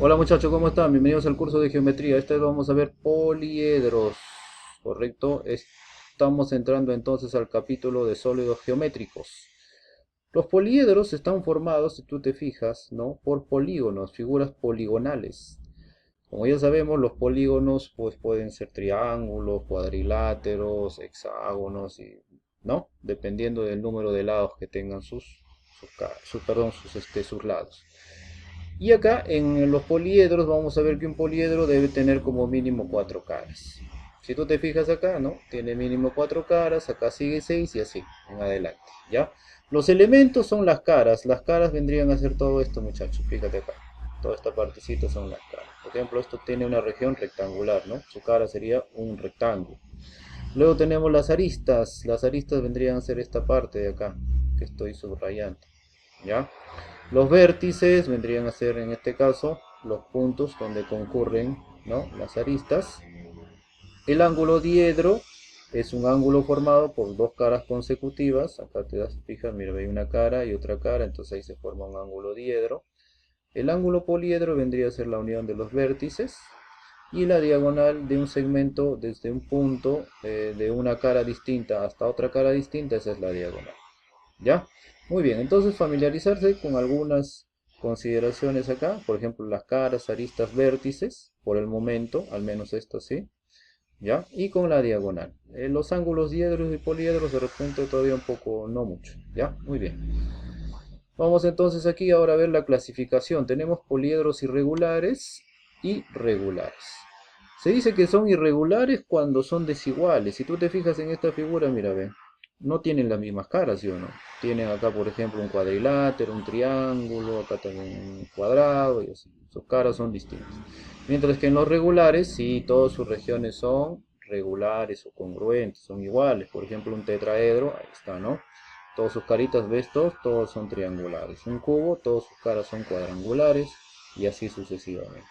Hola muchachos, ¿cómo están? Bienvenidos al curso de geometría. Esta vez vamos a ver poliedros, ¿correcto? Estamos entrando entonces al capítulo de sólidos geométricos. Los poliedros están formados, si tú te fijas, ¿no? Por polígonos, figuras poligonales. Como ya sabemos, los polígonos pues, pueden ser triángulos, cuadriláteros, hexágonos, ¿no? Dependiendo del número de lados que tengan sus lados. Y acá en los poliedros vamos a ver que un poliedro debe tener como mínimo 4 caras. Si tú te fijas acá, ¿no? Tiene mínimo 4 caras, acá sigue 6 y así, en adelante, ¿ya? Los elementos son las caras vendrían a ser todo esto, muchachos, fíjate acá. Toda esta partecita son las caras. Por ejemplo, esto tiene una región rectangular, ¿no? Su cara sería un rectángulo. Luego tenemos las aristas vendrían a ser esta parte de acá, que estoy subrayando, ¿ya? Los vértices vendrían a ser en este caso los puntos donde concurren, ¿no? Las aristas. El ángulo diedro es un ángulo formado por dos caras consecutivas. Acá te das fijas, mira, hay una cara y otra cara, entonces ahí se forma un ángulo diedro. El ángulo poliedro vendría a ser la unión de los vértices y la diagonal de un segmento desde un punto de una cara distinta hasta otra cara distinta, esa es la diagonal. ¿Ya? Muy bien, entonces familiarizarse con algunas consideraciones acá, por ejemplo, las caras, aristas, vértices, por el momento, al menos esto sí, ¿ya? Y con la diagonal. Los ángulos diedros y poliedros de repente todavía un poco, no mucho, ¿ya? Muy bien. Vamos entonces aquí ahora a ver la clasificación. Tenemos poliedros irregulares y regulares. Se dice que son irregulares cuando son desiguales. Si tú te fijas en esta figura, mira, ve, no tienen las mismas caras, ¿sí o no? Tienen acá, por ejemplo, un cuadrilátero, un triángulo, acá también un cuadrado, y así. Sus caras son distintas. Mientras que en los regulares, sí, todas sus regiones son regulares o congruentes, son iguales. Por ejemplo, un tetraedro, ahí está, ¿no? Todas sus caritas, ¿ves? Todos son triangulares. Un cubo, todas sus caras son cuadrangulares, y así sucesivamente.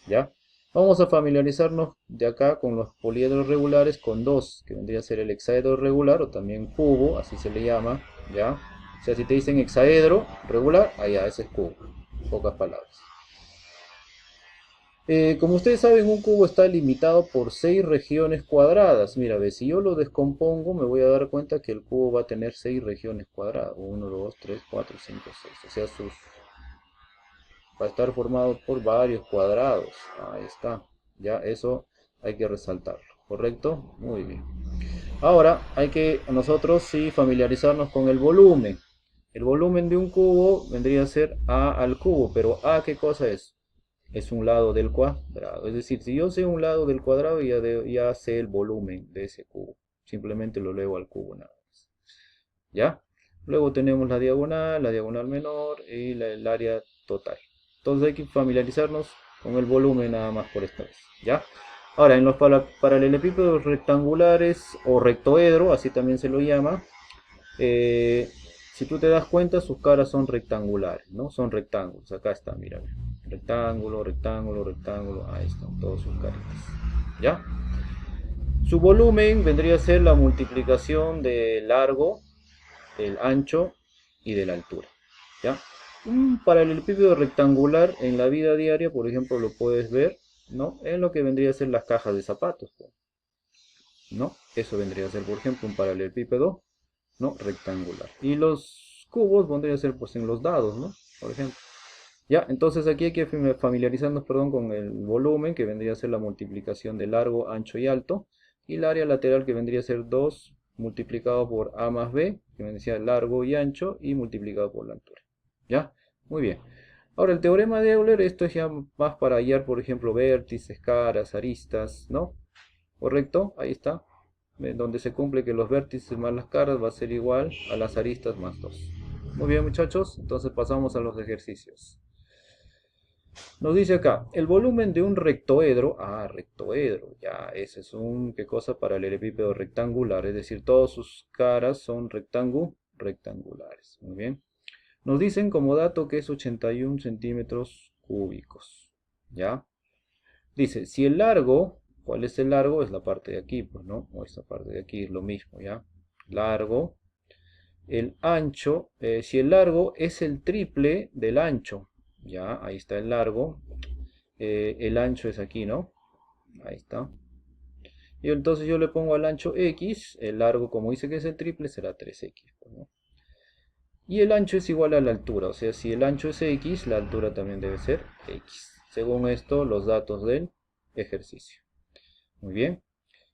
¿Ya? Vamos a familiarizarnos de acá con los poliedros regulares con dos, que vendría a ser el hexaedro regular o también cubo, así se le llama, ¿ya? O sea, si te dicen hexaedro regular, allá, ese es cubo, pocas palabras. Como ustedes saben, un cubo está limitado por 6 regiones cuadradas. Mira, ve, si yo lo descompongo, me voy a dar cuenta que el cubo va a tener 6 regiones cuadradas. Uno, 2, 3, 4, 5, 6. O sea, va a estar formado por varios cuadrados. Ahí está. Ya, eso hay que resaltarlo. ¿Correcto? Muy bien. Ahora hay que nosotros sí familiarizarnos con el volumen. El volumen de un cubo vendría a ser A al cubo, pero A, ¿qué cosa es? Es un lado del cuadrado. Es decir, si yo sé un lado del cuadrado, ya sé el volumen de ese cubo. Simplemente lo elevo al cubo nada más. ¿Ya? Luego tenemos la diagonal menor y el área total. Entonces hay que familiarizarnos con el volumen nada más por esta vez. ¿Ya? Ahora, en los paralelepípedos rectangulares o rectoedro, así también se lo llama, eh, si tú te das cuenta, sus caras son rectangulares, ¿no? Son rectángulos. Acá está, mira. Rectángulo, rectángulo, rectángulo. Ahí están todos sus caritas. ¿Ya? Su volumen vendría a ser la multiplicación del largo, del ancho y de la altura. ¿Ya? Un paralelepípedo rectangular en la vida diaria, por ejemplo, lo puedes ver, ¿no? En lo que vendría a ser las cajas de zapatos, ¿no? Eso vendría a ser, por ejemplo, un paralelepípedo, ¿no? Rectangular. Y los cubos vendrían a ser, pues, en los dados, ¿no? Por ejemplo. Ya, entonces aquí hay que familiarizarnos, perdón, con el volumen, que vendría a ser la multiplicación de largo, ancho y alto, y el área lateral, que vendría a ser 2 multiplicado por A más B, que vendría a ser largo y ancho, y multiplicado por la altura. ¿Ya? Muy bien. Ahora, el teorema de Euler, esto es ya más para hallar, por ejemplo, vértices, caras, aristas, ¿no? ¿Correcto? Ahí está. Donde se cumple que los vértices más las caras va a ser igual a las aristas más 2. Muy bien, muchachos, entonces pasamos a los ejercicios. Nos dice acá, el volumen de un rectoedro, rectoedro, ya, ese es un, ¿qué cosa? Paralelepípedo rectangular, es decir, todas sus caras son rectangulares, muy bien. Nos dicen como dato que es 81 centímetros cúbicos, ¿ya? Dice, si el largo, ¿cuál es el largo? Es la parte de aquí, pues, ¿no? O esta parte de aquí es lo mismo, ¿ya? Largo, el ancho, si el largo es el triple del ancho, ya, ahí está el largo. el ancho es aquí, ¿no? Ahí está. Y entonces yo le pongo al ancho X, el largo, como dice que es el triple, será 3X, pues, ¿no? Y el ancho es igual a la altura, o sea, si el ancho es X, la altura también debe ser X. Según esto, los datos del ejercicio. Muy bien.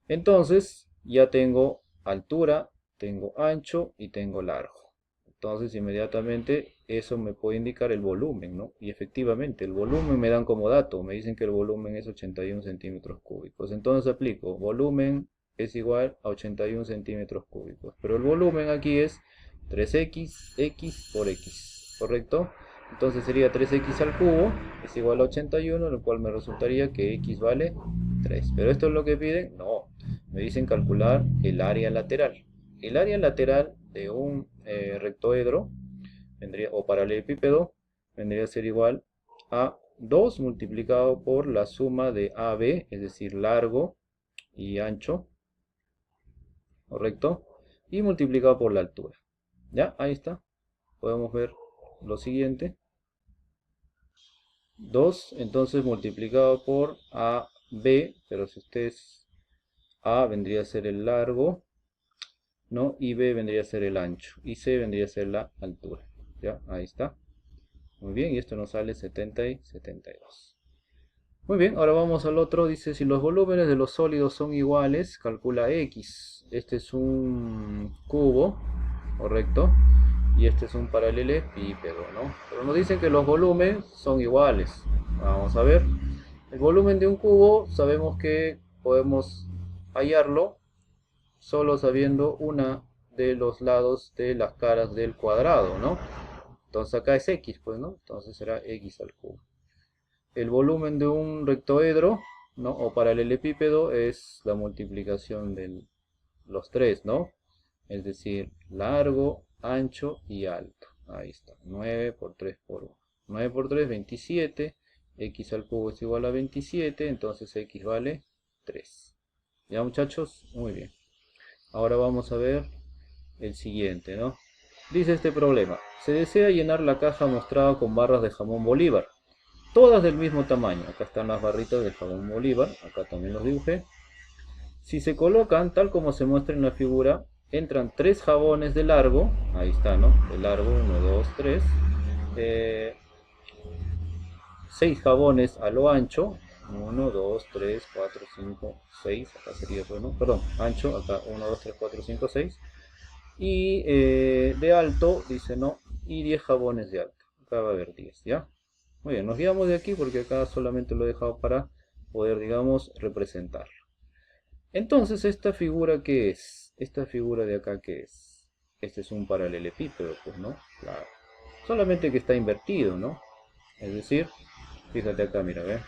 Entonces, ya tengo altura, tengo ancho y tengo largo. Entonces, inmediatamente eso me puede indicar el volumen, ¿no? Y efectivamente, el volumen me dan como dato. Me dicen que el volumen es 81 centímetros cúbicos. Entonces aplico, volumen es igual a 81 centímetros cúbicos. Pero el volumen aquí es 3x, x por x, ¿correcto? Entonces sería 3x al cubo es igual a 81, lo cual me resultaría que x vale 3. ¿Pero esto es lo que piden? No, me dicen calcular el área lateral. El área lateral de un rectoedro vendría, o paralelepípedo vendría a ser igual a 2 multiplicado por la suma de AB, es decir, largo y ancho, ¿correcto? Y multiplicado por la altura. ¿Ya? Ahí está. Podemos ver lo siguiente. 2 entonces multiplicado por AB, pero si ustedes A vendría a ser el largo, ¿no? Y B vendría a ser el ancho, y C vendría a ser la altura. ¿Ya? Ahí está. Muy bien, y esto nos sale 70 y 72. Muy bien, ahora vamos al otro. Dice, si los volúmenes de los sólidos son iguales, calcula X. Este es un cubo, ¿correcto? Y este es un paralelepípedo, ¿no? Pero nos dicen que los volúmenes son iguales. Vamos a ver. El volumen de un cubo sabemos que podemos hallarlo solo sabiendo una de los lados de las caras del cuadrado, ¿no? Entonces acá es X, pues, ¿no? Entonces será X al cubo. El volumen de un rectoedro, ¿no? O paralelepípedo es la multiplicación de los tres, ¿no? Es decir, largo, ancho y alto. Ahí está. 9 por 3 por 1. 9 por 3, 27. X al cubo es igual a 27. Entonces X vale 3. ¿Ya, muchachos? Muy bien. Ahora vamos a ver el siguiente, ¿no? Dice este problema. Se desea llenar la caja mostrada con barras de jamón Bolívar. Todas del mismo tamaño. Acá están las barritas del jamón Bolívar. Acá también los dibujé. Si se colocan tal como se muestra en la figura, entran 3 jabones de largo. Ahí está, ¿no? De largo, 1, 2, 3. 6 jabones a lo ancho. 1, 2, 3, 4, 5, 6. Acá sería, bueno, perdón, ancho. Acá 1, 2, 3, 4, 5, 6. Y de alto, dice no, y 10 jabones de alto. Acá va a haber 10, ¿ya? Muy bien, nos guiamos de aquí porque acá solamente lo he dejado para poder, digamos, representarlo. Entonces, ¿esta figura qué es? Esta figura de acá, ¿qué es? Este es un paralelepípedo, pues, ¿no? Claro. Solamente que está invertido, ¿no? Es decir, fíjate acá, mira, ¿ve?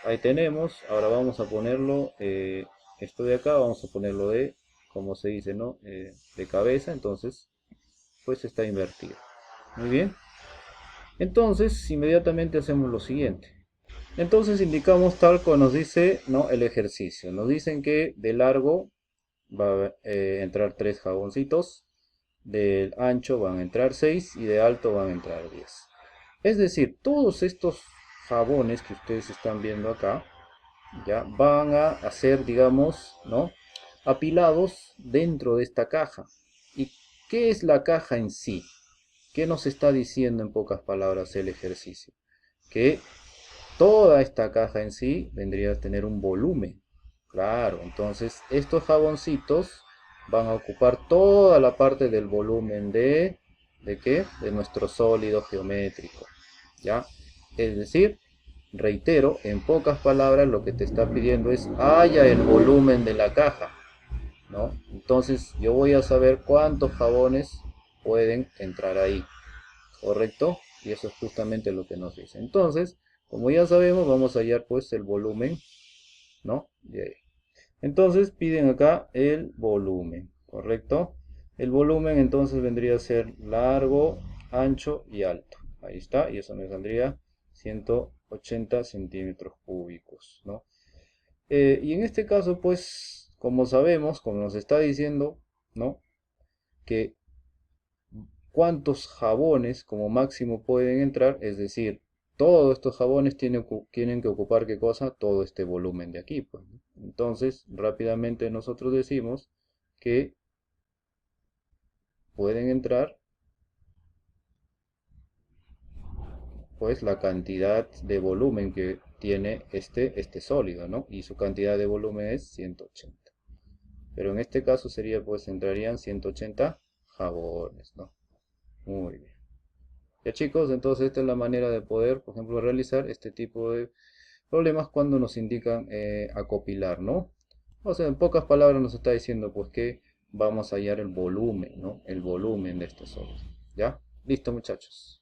Ahí tenemos, ahora vamos a ponerlo, esto de acá, vamos a ponerlo de, como se dice, ¿no? De cabeza, entonces, pues está invertido. Muy bien. Entonces, inmediatamente hacemos lo siguiente. Entonces indicamos tal como nos dice, ¿no? El ejercicio. Nos dicen que de largo va a entrar 3 jaboncitos, del ancho van a entrar 6 y de alto van a entrar 10. Es decir, todos estos jabones que ustedes están viendo acá, ya van a ser, digamos, ¿no? Apilados dentro de esta caja. ¿Y qué es la caja en sí? ¿Qué nos está diciendo en pocas palabras el ejercicio? Que toda esta caja en sí vendría a tener un volumen. Claro, entonces estos jaboncitos van a ocupar toda la parte del volumen ¿de qué? De nuestro sólido geométrico. ¿Ya? Es decir, reitero, en pocas palabras lo que te está pidiendo es haya el volumen de la caja, ¿no? Entonces yo voy a saber cuántos jabones pueden entrar ahí, ¿correcto? Y eso es justamente lo que nos dice. Entonces, como ya sabemos, vamos a hallar pues el volumen, ¿no? De ahí. Entonces piden acá el volumen, ¿correcto? El volumen entonces vendría a ser largo, ancho y alto. Ahí está, y eso me saldría 180 centímetros cúbicos, ¿no? Y en este caso, pues, como sabemos, como nos está diciendo, ¿no? Que cuántos jabones como máximo pueden entrar, es decir, todos estos jabones tienen que ocupar, ¿qué cosa? Todo este volumen de aquí, pues, ¿no? Entonces, rápidamente nosotros decimos que pueden entrar, pues, la cantidad de volumen que tiene este sólido, ¿no? Y su cantidad de volumen es 180. Pero en este caso sería, pues, entrarían 180 jabones, ¿no? Muy bien. Ya chicos, entonces esta es la manera de poder, por ejemplo, realizar este tipo de problemas cuando nos indican acopilar, ¿no? O sea, en pocas palabras nos está diciendo pues que vamos a hallar el volumen, ¿no? El volumen de este sólido. ¿Ya? Listo, muchachos.